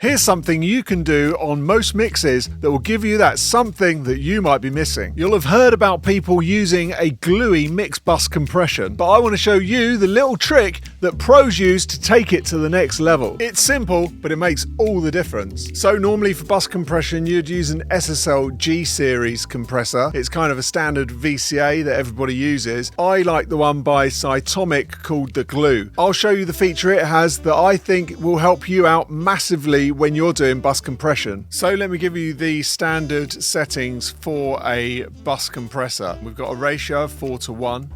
Here's something you can do on most mixes that will give you that something that you might be missing. You'll have heard about people using a gluey mix bus compression, but I want to show you the little trick that pros use to take it to the next level. It's simple, but it makes all the difference. So normally for bus compression, you'd use an SSL G series compressor. It's kind of a standard VCA that everybody uses. I like the one by Cytomic called the Glue. I'll show you the feature it has that I think will help you out massively when you're doing bus compression. So let me give you the standard settings for a bus compressor. We've got a ratio of 4:1.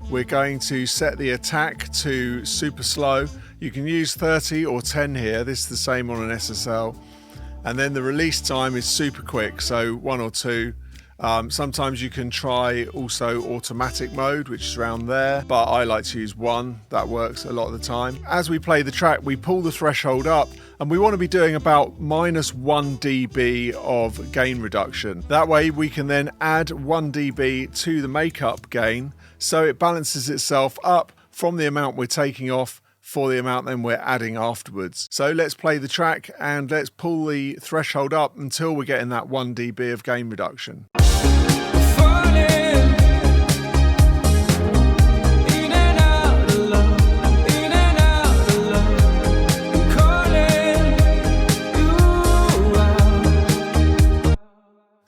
We're going to set the attack to super slow. You can use 30 or 10 here. This is the same on an SSL. And then the release time is super quick, so 1 or 2. Sometimes you can try also automatic mode, which is around there, but I like to use 1. That works a lot of the time. As we play the track, we pull the threshold up, and we want to be doing about -1 dB of gain reduction. That way we can then add 1 dB to the makeup gain, so it balances itself up from the amount we're taking off for the amount then we're adding afterwards. So let's play the track and let's pull the threshold up until we're getting that 1 dB of gain reduction.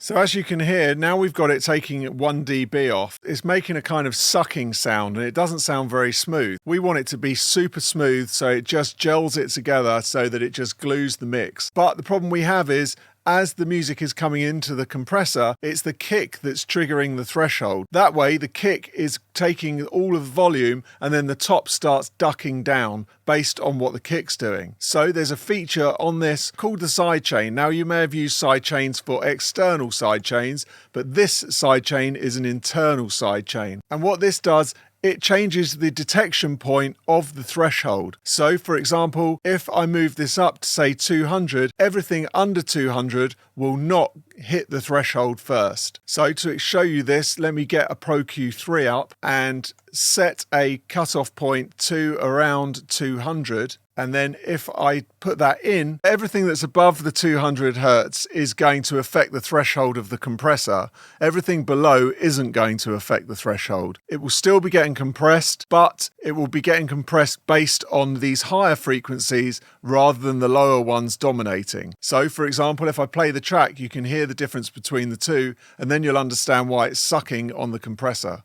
So as you can hear, now we've got it taking 1 dB off. It's making a kind of sucking sound and it doesn't sound very smooth. We want it to be super smooth so it just gels it together so that it just glues the mix. But the problem we have is, as the music is coming into the compressor, it's the kick that's triggering the threshold. That way the kick is taking all of the volume and then the top starts ducking down based on what the kick's doing. So there's a feature on this called the sidechain. Now you may have used sidechains for external sidechains, but this sidechain is an internal sidechain. And what this does, it changes the detection point of the threshold. So for example, if I move this up to say 200, everything under 200 will not hit the threshold first. So to show you this, let me get a Pro Q3 up and set a cutoff point to around 200. And then if I put that in, everything that's above the 200 Hertz is going to affect the threshold of the compressor. Everything below isn't going to affect the threshold. It will still be getting compressed, but it will be getting compressed based on these higher frequencies rather than the lower ones dominating. So for example, if I play the track, you can hear the difference between the two, and then you'll understand why it's sucking on the compressor.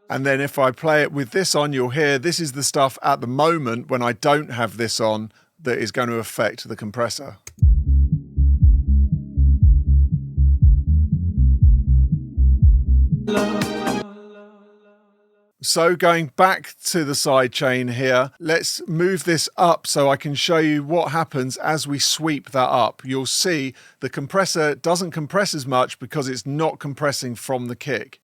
And then if I play it with this on, you'll hear this is the stuff at the moment when I don't have this on that is going to affect the compressor. So going back to the sidechain here, let's move this up so I can show you what happens as we sweep that up. You'll see the compressor doesn't compress as much because it's not compressing from the kick.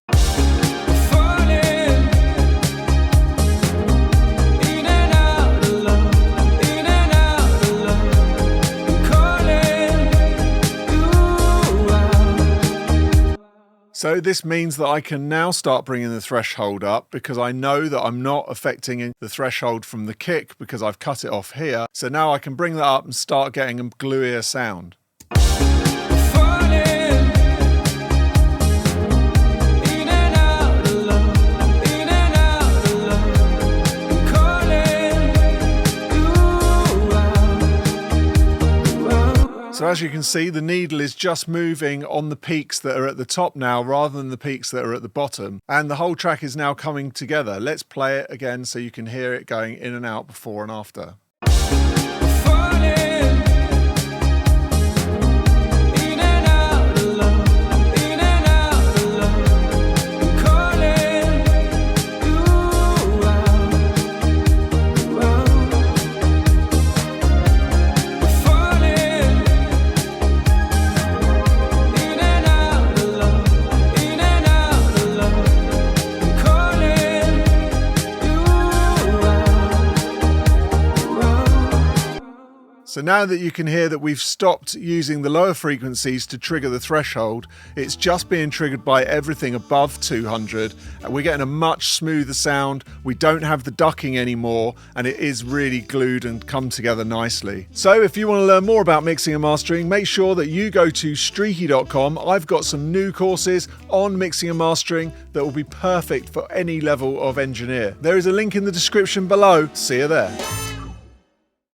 So this means that I can now start bringing the threshold up because I know that I'm not affecting the threshold from the kick because I've cut it off here. So now I can bring that up and start getting a gluier sound. So as you can see, the needle is just moving on the peaks that are at the top now rather than the peaks that are at the bottom. And the whole track is now coming together. Let's play it again so you can hear it going in and out before and after. So now that you can hear that we've stopped using the lower frequencies to trigger the threshold, it's just being triggered by everything above 200, and we're getting a much smoother sound. We don't have the ducking anymore, and it is really glued and come together nicely. So if you want to learn more about mixing and mastering, make sure that you go to streaky.com. I've got some new courses on mixing and mastering that will be perfect for any level of engineer. There is a link in the description below. See you there.